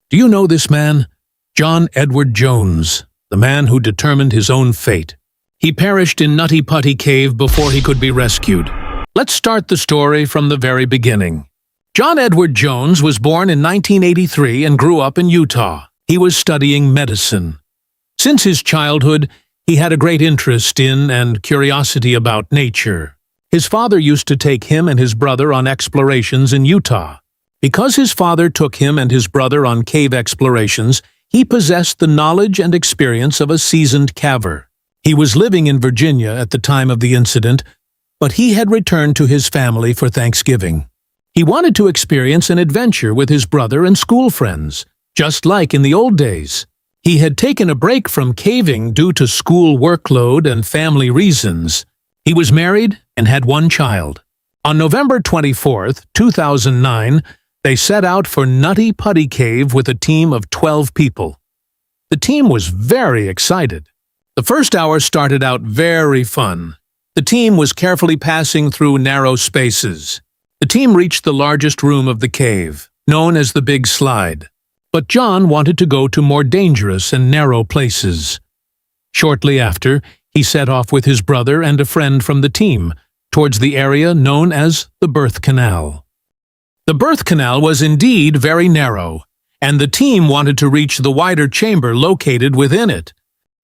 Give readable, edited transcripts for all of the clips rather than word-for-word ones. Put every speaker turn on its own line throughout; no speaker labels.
Do you know this man? John Edward Jones, the man who determined his own fate. He perished in Nutty Putty cave before he could be rescued. Let's start the story from the very beginning. John Edward Jones was born in 1983 and grew up in Utah. He was studying medicine. Since his childhood, he had a great interest in and curiosity about nature. His father used to take him and his brother on explorations in Utah. Because his father took him and his brother on cave explorations, he possessed the knowledge and experience of a seasoned caver. He was living in Virginia at the time of the incident, but he had returned to his family for Thanksgiving. He wanted to experience an adventure with his brother and school friends, just like in the old days. He had taken a break from caving due to school workload and family reasons. He was married and had one child. On November 24, 2009, they set out for Nutty Putty Cave with a team of 12 people. The team was very excited. The first hour started out very fun. The team was carefully passing through narrow spaces. The team reached the largest room of the cave, known as the Big Slide. But John wanted to go to more dangerous and narrow places. Shortly after, he set off with his brother and a friend from the team towards the area known as the birth canal. The birth canal was indeed very narrow, and the team wanted to reach the wider chamber located within it.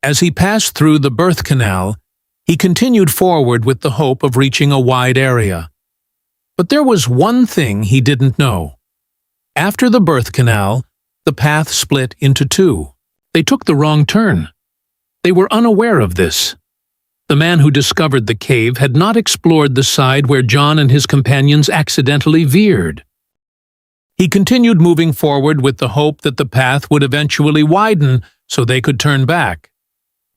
As he passed through the birth canal, he continued forward with the hope of reaching a wide area. But there was one thing he didn't know. After the birth canal, the path split into two. They took the wrong turn. They were unaware of this. The man who discovered the cave had not explored the side where John and his companions accidentally veered. He continued moving forward with the hope that the path would eventually widen so they could turn back.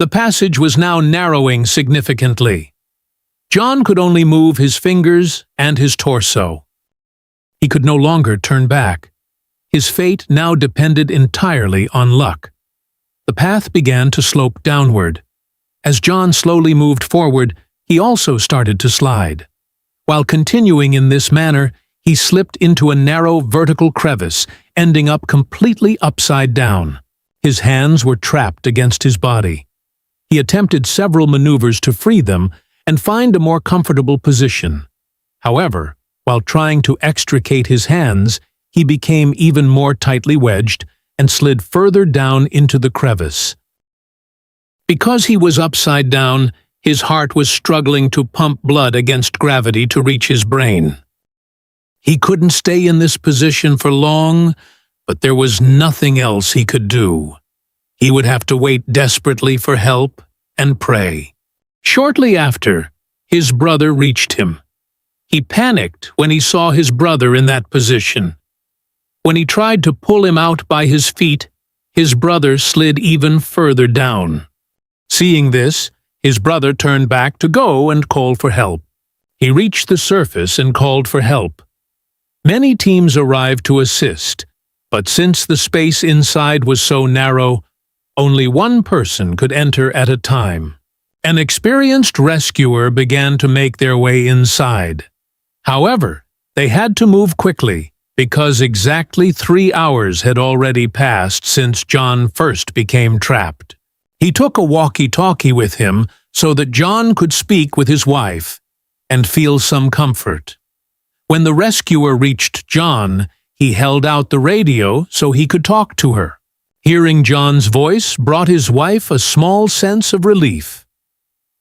The passage was now narrowing significantly. John could only move his fingers and his torso. He could no longer turn back. His fate now depended entirely on luck. The path began to slope downward. As John slowly moved forward, he also started to slide. While continuing in this manner, he slipped into a narrow vertical crevice, ending up completely upside down. His hands were trapped against his body. He attempted several maneuvers to free them and find a more comfortable position. However, while trying to extricate his hands, he became even more tightly wedged and slid further down into the crevice. Because he was upside down, his heart was struggling to pump blood against gravity to reach his brain. He couldn't stay in this position for long, but there was nothing else he could do. He would have to wait desperately for help and pray. Shortly after, his brother reached him. He panicked when he saw his brother in that position. When he tried to pull him out by his feet, his brother slid even further down. Seeing this, his brother turned back to go and call for help. He reached the surface and called for help. Many teams arrived to assist, but since the space inside was so narrow, only one person could enter at a time. An experienced rescuer began to make their way inside. However, they had to move quickly because exactly 3 hours had already passed since John first became trapped. He took a walkie-talkie with him so that John could speak with his wife and feel some comfort. When the rescuer reached John, he held out the radio so he could talk to her. Hearing John's voice brought his wife a small sense of relief.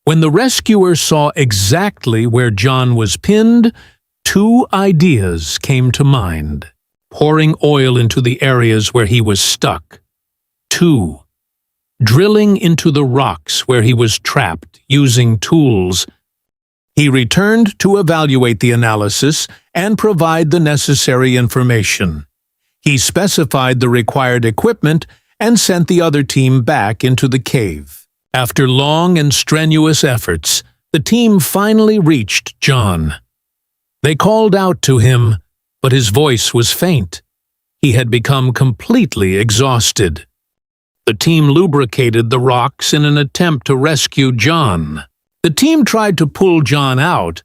When the rescuer saw exactly where John was pinned, 2 ideas came to mind. Pouring oil into the areas where he was stuck. 2. Drilling into the rocks where he was trapped using tools. He returned to evaluate the analysis and provide the necessary information. He specified the required equipment and sent the other team back into the cave. After long and strenuous efforts, the team finally reached John. They called out to him, but his voice was faint. He had become completely exhausted. The team lubricated the rocks in an attempt to rescue John. The team tried to pull John out,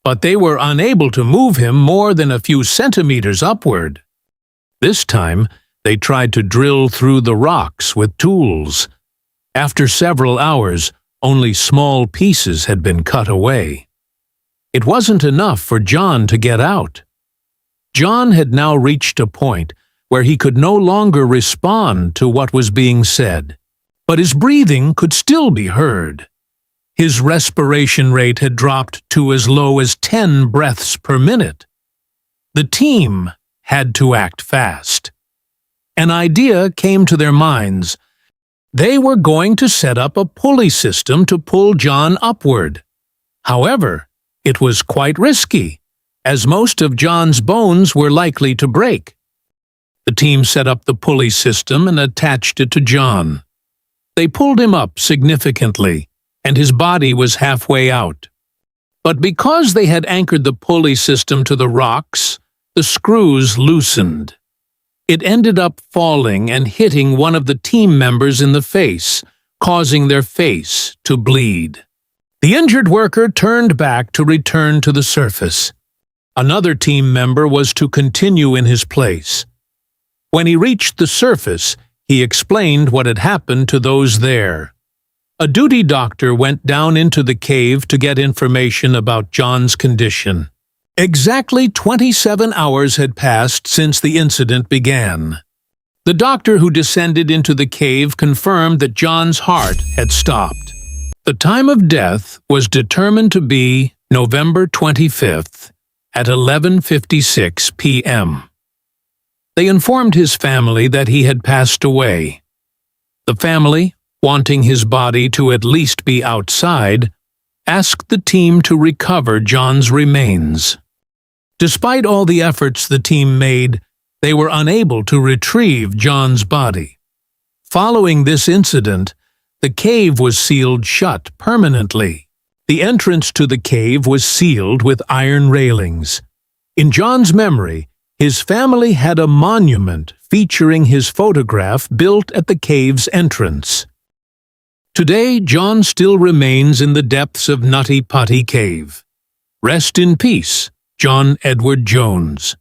but they were unable to move him more than a few centimeters upward. This time, They tried to drill through the rocks with tools. After several hours, only small pieces had been cut away. It wasn't enough for John to get out. John had now reached a point where he could no longer respond to what was being said, but his breathing could still be heard. His respiration rate had dropped to as low as 10 breaths per minute. The team had to act fast. An idea came to their minds. They were going to set up a pulley system to pull John upward. However, it was quite risky, as most of John's bones were likely to break. The team set up the pulley system and attached it to John. They pulled him up significantly, and his body was halfway out. But because they had anchored the pulley system to the rocks, the screws loosened. It ended up falling and hitting one of the team members in the face, causing their face to bleed. The injured worker turned back to return to the surface. Another team member was to continue in his place. When he reached the surface, he explained what had happened to those there. A duty doctor went down into the cave to get information about John's condition. Exactly 27 hours had passed since the incident began. The doctor who descended into the cave confirmed that John's heart had stopped. The time of death was determined to be November 25th at 11:56 p.m. They informed his family that he had passed away. The family, wanting his body to at least be outside, asked the team to recover John's remains. Despite all the efforts the team made, they were unable to retrieve John's body. Following this incident, the cave was sealed shut permanently. The entrance to the cave was sealed with iron railings. In John's memory, his family had a monument featuring his photograph built at the cave's entrance. Today, John still remains in the depths of Nutty Putty Cave. Rest in peace, John Edward Jones.